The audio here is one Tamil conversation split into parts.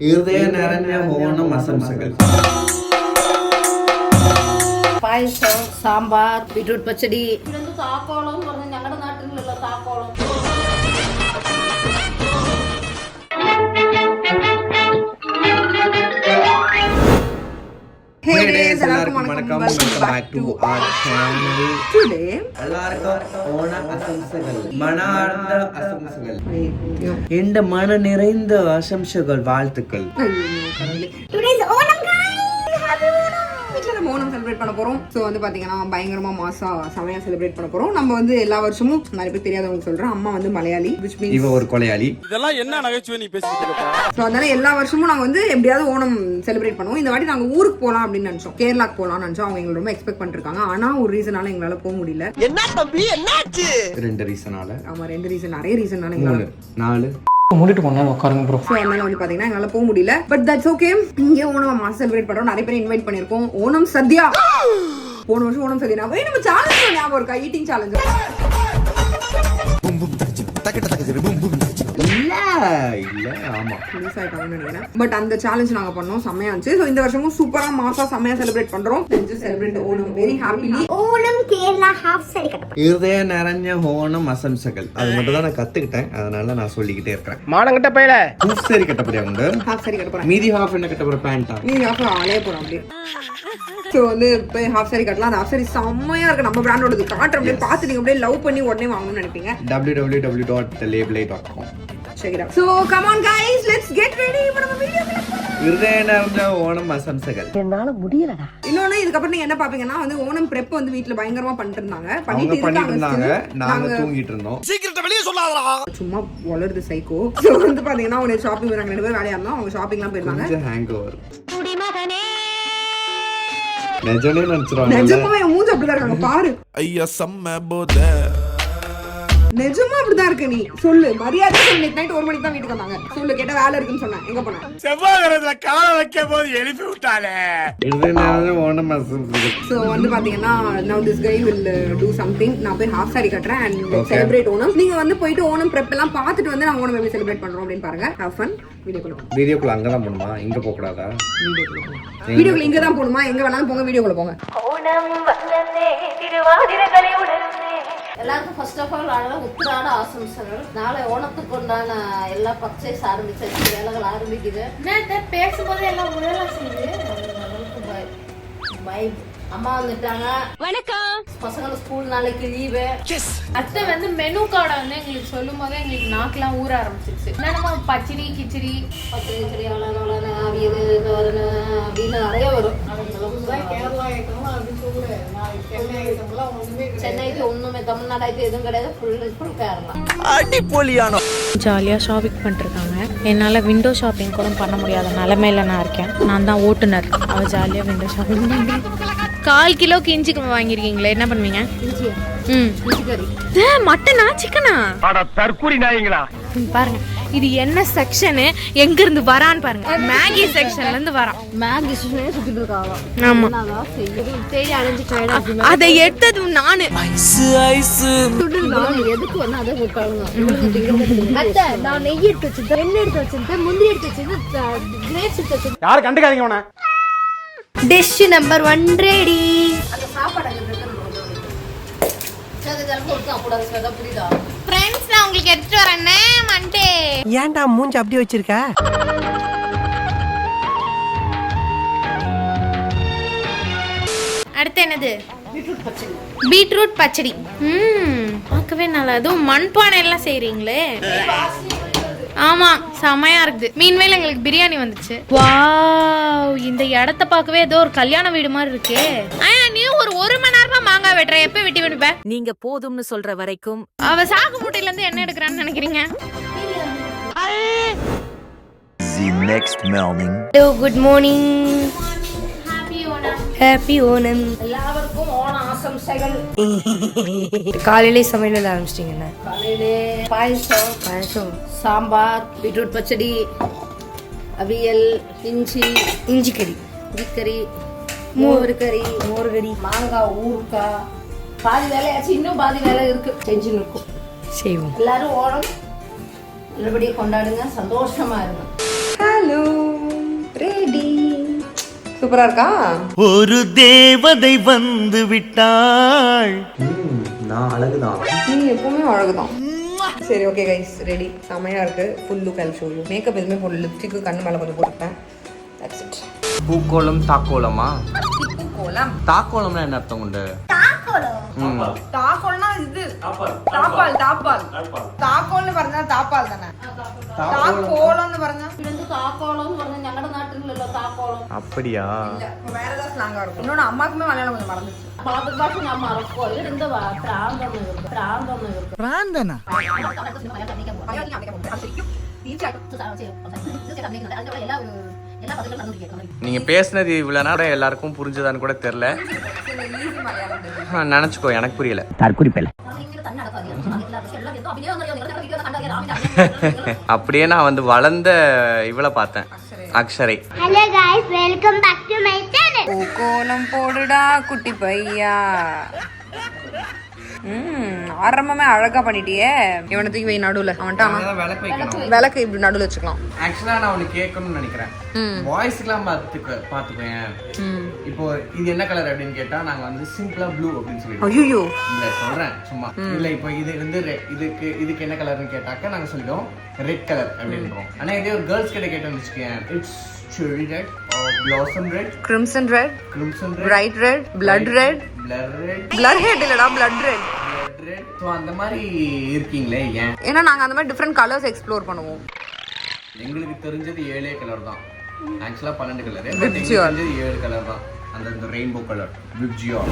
ഹൃദയ നിറഞ്ഞ ഓണം ആശംസകൾ. പായസം, സാമ്പാർ, ബീട്രൂട്ട് പച്ചടി, താക്കോളം എന്ന് പറഞ്ഞാൽ ഞങ്ങളുടെ നാട്ടിലുള്ള താക്കോളം. എല്ലാവർക്കും വണക്കം. Welcome back to our channel. Today எல்லாருக்கும் ஓண ஆசம்சகள், மனார்ந்த ஆசம்சகள், இந்த மன நிறைந்த ஆசம்சகள், வாழ்த்துக்கள். Today's Onam guys. Happy Onam. வீட்ல நம்ம ஓணம் செலிப்ரேட் பண்ண போறோம். சோ வந்து பாத்தீங்கன்னா பயங்கரமா மாசா செமையா செலிப்ரேட் பண்ண போறோம். நம்ம வந்து எல்லா வருஷமும் நிறைய பேர் தெரியாதவங்க சொல்றேன், அம்மா வந்து மலையாளி, which means இவ ஒரு கொலையாளி. இதெல்லாம் என்ன நகைச்சுவை நீ பேசிட்டு இருக்க? சோ அதனால எல்லா வருஷமும் நாங்க வந்து எப்படியாவது ஓணம் செலிப்ரேட் பண்ணுவோம். இந்த வாட்டி நாங்க ஊருக்கு போலாம் அப்படின்னு நினைச்சோம், கேரளாக்கு போலாம்னு நினைச்சோம். அவங்க எங்களை ரொம்ப எக்ஸ்பெக்ட் பண்ணிருக்காங்க. ஆனா ஒரு ரீசனால எங்களால போக முடியல. என்ன தம்பி என்னாச்சு? ரெண்டு ரீசனால. ஆமா, ரெண்டு ரீசன், நிறைய ரீசனால எங்களால 4 மூடிட்டு போனா உட்காருங்க ப்ரோ. சோ அதனால வந்து பாத்தீங்கன்னா எங்களால போக முடியல. But that's okay. இங்க ஓணம் மாசம் செலிப்ரேட் பண்றோம். நிறைய பேர் இன்வைட் பண்ணிருக்கோம். ஓணம் சத்யா, போன வருஷம் ஓணம் சத்யா நம்ம சேலஞ்ச் ஞாபகம் இருக்கா? Eating challenge. இல்ல ஆமா மிஸ் ஆயிட்டாங்கன்னு நினைக்கிறேன். பட் அந்த சேலஞ்ச் நாங்க பண்ணோம், செமையா இருந்துச்சு. சோ இந்த வருஷமும் சூப்பரா மாசா செமையா செலிப்ரேட் பண்றோம். Celebrate Onam very happily. Onam Kerala half sorry கட்ட. ஹிருதய நிறைஞ்ச ஓணம் ஆசம்சகள், அது மட்டும் தான் நான் கத்துக்கிட்டேன். அதனால நான் சொல்லிக்கிட்டே இருக்கேன். மானங்கிட்ட பையல ஹாஃப் சாரி கட்ட போறியா? உங்க ஹாஃப் சாரி கட்ட போறேன். மீதி ஹாஃப் என்ன கட்ட போற? பேண்டா? மீதி ஹாஃப் ஆளே போறோம் அப்படியே. சோ வந்து போய் ஹாஃப் சாரி கட்டலாம். அந்த ஹாஃப் சாரி செம்மையா இருக்கு. நம்ம பிராண்டோடது காட்டுறோம். அப்படியே பார்த்து நீங்க அப்படியே லவ் பண்ணி உடனே வாங்கணும்னு நினைப்பீங்க. www.thelabelay.com. Check it out. So come on guys, let's get ready for our video. ஹிருதய நிறைஞ்ச ஓணம் ஆசம்சகள். என்னால முடியலடா. இன்னொன்னு இதுக்கப்புறம் நீங்க என்ன பாப்பீங்கன்னா வந்து ஓணம் prep வந்து வீட்ல பயங்கரமா பண்ணிட்டு இருந்தாங்க. அவங்க பண்ணிட்டு இருந்தாங்க, நாங்க தூங்கிட்டு இருந்தோம். சீக்கிரத்தை வெளிய சொல்லாதடா. சும்மா வளருது சைக்கோ. சோ வந்து பாத்தீங்கன்னா அவங்க ஷாப்பிங் போறாங்க, ரெண்டு பேரும் வேலையா இருந்தோம். அவங்க ஷாப்பிங்லாம் போயிருந்தாங்க. கொஞ்சம் ஹேங் ஓவர். குடிமகனே நெஜமே நினைச்சிருவாங்க. நிஜமா என் மூஞ்சி அப்படிதான் இருக்காங்க பாரு. ஐயா செம்ம போத. நிஜமா அப்படிதான் இருக்கு. நீ சொல்லு, மரியாதை சொல்லு. நைட் 1 மணிக்கு தான் வீட்டுக்கு வந்தாங்க. சொல்லு, கேட்ட வேலை இருக்குன்னு சொன்னேன். எங்க போன? செவ்வாய்க்கிழமைல கால வைக்க போது எழுப்பி விட்டாளே. ஹிருதய நிறைஞ்ச ஓணம் ஆசம்சகள். சோ வந்து பாத்தீங்கன்னா now this guy will do something. நான் போய் half saree கட்டறேன் and celebrate Onam. நீங்க வந்து போயிட்டு ஓணம் prep எல்லாம் பார்த்துட்டு வந்து நாங்க ஓணம் எப்படி செலிப்ரேட் பண்றோம் அப்படினு பாருங்க. have fun. வீடியோக்குள்ள அங்க தான் போணுமா? இங்க போக கூடாதா? வீடியோக்குள்ள இங்க தான் போணுமா? எங்க வேணாலும் போங்க, வீடியோக்குள்ள போங்க. ஓணம் வந்தே திருவாதிரகளை உடனே. எல்லாருக்கும் ஃபர்ஸ்ட் ஆஃப் ஆல் அழகா உத்திராட ஆசம்சங்கள். நாளை ஓணத்துக்கு உண்டான எல்லா பர்ச்சேஸ் ஆரம்பிச்சாச்சு, வேலைகள் ஆரம்பிக்குது. என்ன பேசும்போது எல்லாம் உடலா செய்யுது. பை அம்மா வந்துட்டாங்க. வணக்கம். பசங்க ஸ்கூல் நாளைக்கு லீவு. அத்தை வந்து மெனு கார்டை வந்து எங்களுக்கு சொல்லும் போதே எங்களுக்கு நாக்கெல்லாம் ஊற ஆரம்பிச்சிருச்சு. என்னன்னா பச்சடி கிச்சடி பச்சடி அவ்வளோ அவியல் தோரணு அப்படின்னு நிறைய வரும். சென்னைக்கு ஒண்ணுமே, தமிழ்நாடு ஆயிட்டு எதுவும் கிடையாது. ஃபுல் கேரளா. அடிப்பொலியானோ. ஜாலியாக ஷாப்பிங் பண்ணிருக்காங்க. என்னால் விண்டோ ஷாப்பிங் கூட பண்ண முடியாத நிலமையில நான் இருக்கேன். நான் தான் ஓட்டுநர். அவள் ஜாலியாக விண்டோ ஷாப்பிங் பண்ணுறேன். 1/4 கிலோக்கு இஞ்சி வாங்கியிருக்கீங்களே, என்ன பண்ணுவீங்க? மட்டனா சிக்கனா? தற்கூரி நாயங்களா பாருங்க, இது என்ன செக்ஷனு, எங்க இருந்து வரான்னு பாருங்க. மேகி செக்ஷன்ல இருந்து வரான். மேகி சுத்திட்டு இருக்காங்க. ஆமா, தேடி அலைஞ்சிட்டு அதை எடுத்தது நானு. எதுக்கு வந்து அதை அத்தை நான் நெய் எடுத்து வச்சிருக்கேன், எண்ணெய் எடுத்து வச்சிருக்கேன், முந்திரி எடுத்து வச்சிருக்கேன், கிரேப்ஸ் எடுத்து வச்சிருக்கேன். யாரும் கண்டுக்காதீங்க உன. Dish number 1 ready. அந்த சாப்பாடு புரியுதா? ஃப்ரெண்ட்ஸ், நான் உங்களுக்கு எடுத்துட்டு வரேன்னே மண்டே. ஏன்டா மூஞ்சி அப்படி வச்சிருக்க? அடுத்து என்னது? பீட்ரூட் பச்சடி. பார்க்கவே நல்லா. அதுவும் மண்பானை எல்லாம் செய்றீங்களே. ஆமா, செமையா இருக்குது. மீன்வேல எங்களுக்கு பிரியாணி வந்துச்சு. வாவ், இந்த இடத்த பார்க்கவே ஏதோ ஒரு கல்யாண வீடு மாதிரி இருக்கே. நீ ஒரு 1 மணி நேரமா மாங்காய் வெட்டுற, எப்ப வெட்டி வெட்டுப்ப? நீங்க போதும்னு சொல்ற வரைக்கும். அவ சாக்கு மூட்டையில இருந்து என்ன எடுக்கறான்னு நினைக்கிறீங்க? Good morning. ஹாப்பி ஓணம். எல்லாருக்கும் ஓண ஆசம்சைகள். காலையிலே சமையல் ஆரம்பிச்சிட்டீங்க. காலையிலே பாயசம், சாம்பார், பீட்ரூட் பச்சடி, அவியல், இஞ்சி கறி, மோர் கறி, மாங்காய் ஊறுக்காய். பாதி வேலையாச்சு, இன்னும் பாதி வேலை இருக்கு, செஞ்சுன்னு இருக்கும். செய்வோம். எல்லாரும் ஓணம் நல்லபடியாக கொண்டாடுங்க, சந்தோஷமா இருங்க. ஹலோ. சூப்பரா இருக்கா? ஒரு தேவதை வந்து விட்டாள். நான் அழகுதான். நீ எப்பவுமே அழகுதான். சரி ஓகே கைஸ், ரெடி. செமையா இருக்கு. Full look Jal show you. Makeup எதுவுமே போடல, லிப்ஸ்டிக் கண்ணு மேல கொஞ்சம் போட்டுட்டேன். That's it. பூக்கோளம் தாக்கோளமா? பூக்கோளம். தாக்கோளம்னா என்ன அர்த்தம் உண்டு? தாக்கோல்னா இது தாப்பால். தாக்கோல்னு പറഞ്ഞാ தாப்பால் தானே. தாக்கோலம்னு പറഞ്ഞാ அப்படியா? இல்ல, வேற ஏதாவது ஸ்லாங்கா இருக்கும். இன்னொன்னு அம்மாக்குமே மலையாளம் கொஞ்சம் மறந்துச்சு. பிராந்தனா நீங்க பேசுனது இவ்வளவு நேரம் எல்லாருக்கும் புரிஞ்சதான்னு கூட தெரியல. நினைச்சுக்கோ, எனக்கு புரியல. அப்படியே நான் வந்து வளர்ந்த இவளை பார்த்தேன், அக்ஷரை. Hello guys, welcome back to my channel. கோலம் போடுடா குட்டி பையா. ஆரம்பமே அழகா பண்ணிட்டியே. இவனை தூக்கி வை நடுவுல. அவன்ட்டான் விளக்கு வைக்கணும். விளக்கு இப்படி நடுவுல வச்சுக்கலாம். ஆக்சுவலா நான் உனக்கு கேட்கணும்னு நினைக்கிறேன். வாய்ஸ்க்குலாம் பாத்துக்கோயேன். இப்போ இது என்ன கலர் அப்படின்னு கேட்டா நாங்க வந்து சிம்பிளா ப்ளூ அப்படின்னு சொல்லிடுவோம். ஐயோ இல்ல சொல்றேன் சும்மா. இல்ல இப்போ இது வந்து இதுக்கு என்ன கலர்னு கேட்டாக்க நாங்க சொல்லுவோம் ரெட் கலர் அப்படின்றோம். ஆனா இதே ஒரு கேர்ள்ஸ் கிட்ட கேட்டோம்னு வச்சுக்கேன், it's cherry red or blossom red, crimson red, bright red, blood red, blood red இல்லடா blood red. சோ அந்த மாதிரி இருக்கீங்களே ஏன்? ஏன்னா நாங்க அந்த மாதிரி டிஃபரெண்ட் கலர்ஸ் எக்ஸ்ப்ளோர் பண்ணுவோம். எங்களுக்கு தெரிஞ்சது 7 கலர் தான். ஆக்சுவலா 12 கலர். Vibgyor. எங்களுக்கு தெரிஞ்சது 7 கலர் தான். அந்த ரெயின்போ கலர் Vibgyor.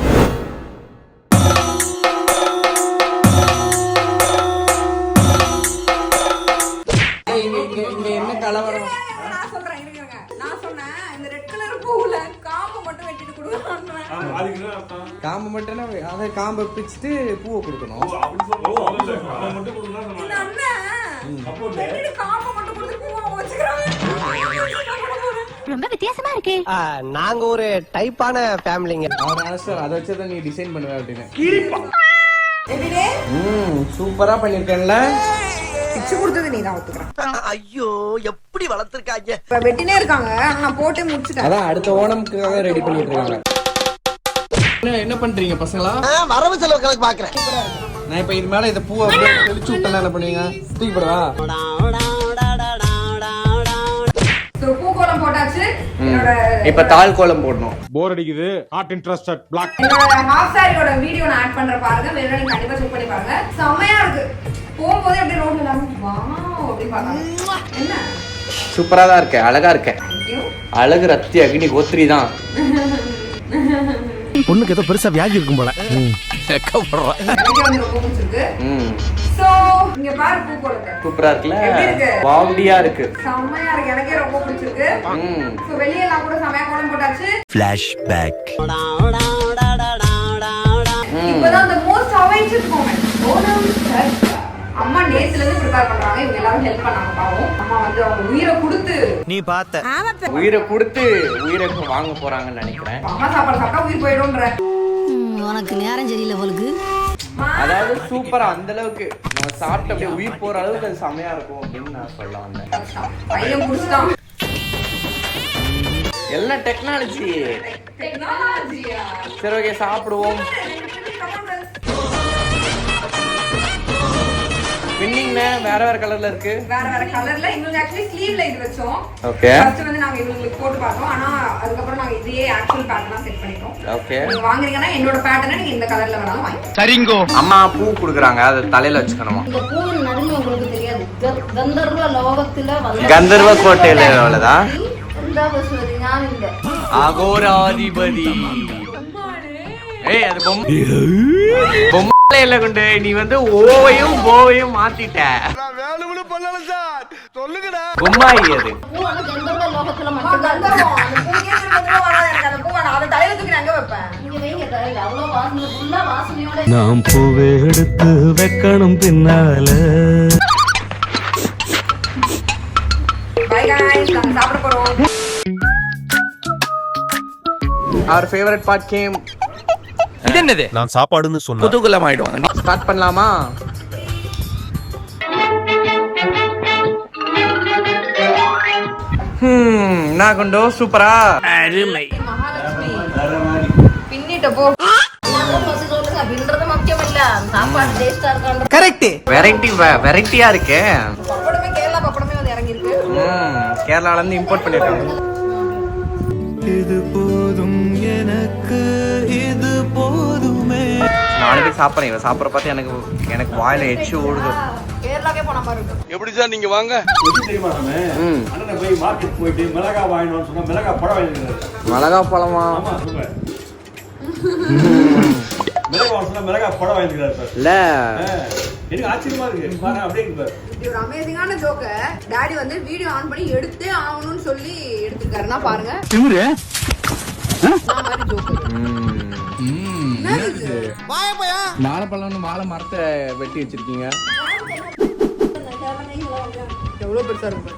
இங்க என்ன கலவரம்? நான் சொன்னேன் இந்த ரெட் கலர் பூவுல காம்பு மட்டும் வெட்டிட்டு கொடுக்கணும். காம்பு மட்டும் அதை காம்பை பிச்சுட்டு பூவை கொடுக்கணும். இந்த அண்ணன் வெட்டிட்டு காம்பு மட்டும் கொடுத்து பூவை வச்சுக்கிறாங்க. ரொம்ப வித்தியாசமா இருக்கு. நாங்க ஒரு டைப்பான ஃபேமிலிங்க. அவர் ஆன்சர் அதை வச்சுதான் நீ டிசைன் பண்ணுவ அப்படின்னு. எப்படிடே? சூப்பரா பண்ணிருக்கேன்ல. பிச்சு கொடுத்தது நீ தான் ஒத்துக்கிறேன். ஐயோ எப்படி வளர்த்திருக்காங்க. இப்ப வெட்டினே இருக்காங்க, நான் போட்டே முடிச்சுட்டேன். அதான் அடுத்த ஓணம்க்காக ரெடி பண்ணிட்டு இருக்காங்க. என்ன பண்றீங்க பசங்களா? வரவு செலவு கணக்கு பாக்குறேன். நான் இப்ப இது மேல இந்த பூவை அப்படியே தெளிச்சு விட்டா என்ன பண்ணுவீங்க? தூக்கி போடவா? பூக்கோலம் போட்டாச்சு. இப்ப தாள் கோலம் போடணும். போர் அடிக்குது. Not interested. பிளாக். என்னோட ஹாஃப் சாரியோட வீடியோ நான் ஆட் பண்ற பாருங்க. வேணும்னா நீங்க கண்டிப்பா செக் பண்ணி பாருங்க. செமையா இருக்கு. போகும்போது அப்படியே ரோட்ல எல்லாரும் வாவ் அப்படி பார்த்தாங்க. என்ன சூப்பரா தான் இருக்கு, அழகா இருக்கு. Thank you. அழகு ரத்தி அக்னி கோத்திரி தான். பொண்ணுக்கு ஏதோ பெருசா வியாதி இருக்கும் போல. எனக்கு வந்து ரொம்ப பிடிச்சிருக்கு. சோ இங்க பாரு பூக்கோலத்தை. சூப்பரா இருக்குல்ல? எப்படி இருக்கு? வாவ்டியா இருக்கு. செமையா இருக்கு. எனக்கே ரொம்ப பிடிச்சிருக்கு. சோ வெளிய எல்லாம் கூட செமையா கோலம் போட்டாச்சு. ஃபிளாஷ்பேக். இப்பதான் அந்த மோஸ்ட் அவைட்டட் மொமெண்ட். ஓணம் சர்ச். அம்மா நேத்துல இருந்து ப்ரிப்பேர் பண்றாங்க. இவங்க எல்லாரும் ஹெல்ப் பண்ணாங்க பாவம். அம்மா வந்து அவங்க உயிரை கொடுத்து நீ பார்த்த உயிரை கொடுத்து உயிரை வாங்க போறாங்கன்னு நினைக்கிறேன். அம்மா சாப்பாடு சாப்பிட்டா உயிர் போயிடும்ன்ற. உனக்கு நேரம் சரியில்லை போலுக்கு. அதாவது சூப்பரா அந்த அளவுக்கு நம்ம சாப்பிட்டு அப்படியே உயிர் போற அளவுக்கு அது செமையா இருக்கும் அப்படின்னு நான் சொல்ல வந்தேன். பையன் குடிச்சிட்டான். எல்லாம் டெக்னாலஜி. டெக்னாலஜியா? சரி ஓகே சாப்பிடுவோம். பின்னிங்ல வேற வேற கலர்ல இருக்கு. வேற வேற கலர்ல. இவங்க एक्चुअली ஸ்லீவ்ல இது வெச்சோம். ஓகே. ஃபர்ஸ்ட் வந்து நாங்க இவங்களுக்கு போட்டு பார்த்தோம். ஆனா அதுக்கு அப்புறம் நாங்க இதே ஆக்சுவல் பேட்டர்னா செட் பண்ணிட்டோம். ஓகே. நீங்க வாங்குறீங்கன்னா என்னோட பேட்டர்னை நீங்க இந்த கலர்ல வேணாலும் வாங்கிக்கலாம். சரிங்கோ. அம்மா பூ குடுக்குறாங்க, அது தலையில வச்சுக்கணுமா? இந்த பூவின் நடுமை உங்களுக்கு தெரியாது. கந்தர்வ லோகத்துல கந்தர்வ கோட்டையில உள்ளதா? நான் இல்ல. அகோராதிபதி. ஏய் அது பொம்மை இல்ல குண்டு. நீ வந்து ஓவையும் போவையும் மாத்திட்ட. வேணும்னு பண்ணல சார். சொல்லுங்கடா. பொம்மாயி அது. பூ வந்து கந்தர்வ லோகத்துல அம்மா, மட்டும் கந்தர்வம். அந்த பூ கேக்குறது வந்து வராது. எனக்கு அந்த பூ வேணாம். அதை தலையில தூக்கி நான் எங்க வைப்பேன்? நீங்க வைங்க தலையில. அவ்வளவு வாசனை, ஃபுல்லா வாசனையோட. நாம் பூவே எடுத்து வைக்கணும் பின்னால. பை गाइस, நாங்க சாப்பிட போறோம். Our favorite part came. இது என்னது? நான் சாப்பாடுன்னு சொன்னேன். குதூகலம் ஆயிடுவாங்க. ஸ்டார்ட் பண்ணலாமா? நான் கொண்டோ சூப்பரா. அருமை. பண்ணிட்ட போ. சொல்லுங்க அப்படின்றது முக்கியம் இல்ல, சாப்பாடு டேஸ்டா இருக்கான்ற கரெக்ட். வெரைட்டியா இருக்கு. பப்படமே கேரளா பப்படமே வந்து இறங்கி இருக்கு. கேரளால இருந்து இம்போர்ட் பண்ணிருக்காங்க. இது போதும் எனக்கு, இது போதுமே. நாலு பேர் சாப்பிட்றேன். இவன் சாப்பிட்ற பார்த்து எனக்கு வாயில எச்சு ஓடுது. கேரளாக்கே போன மாதிரி இருக்கு. எப்படி சார் நீங்க வாங்க தெரியுமா நானு அண்ணன் போய் மார்க்கெட் போயிட்டு மிளகா வாங்கினோம்னு சொன்னா மிளகா பழம் வாங்கிருக்காரு. மிளகா பழமா? ஆமா சூப்பர். மிளகா வாங்கினா மிளகா பழம் வாங்கிருக்காரு சார். இல்ல எனக்கு ஆச்சரியமா இருக்கு. பாருங்க அப்படியே இருக்கு பாரு. இப்படி ஒரு அமேசிங்கான ஜோக்க டாடி வந்து வீடியோ ஆன் பண்ணி எடுத்தே ஆகணும்னு சொல்லி எடுத்துருக்காருன்னா பாருங்க. திமிரு நான் மாதிரி ஜோக்கு. வாழைப்பழம்னு வாழை மரத்தை வெட்டி வச்சிருக்கீங்க. எவ்வளவு பெருசா இருக்கு.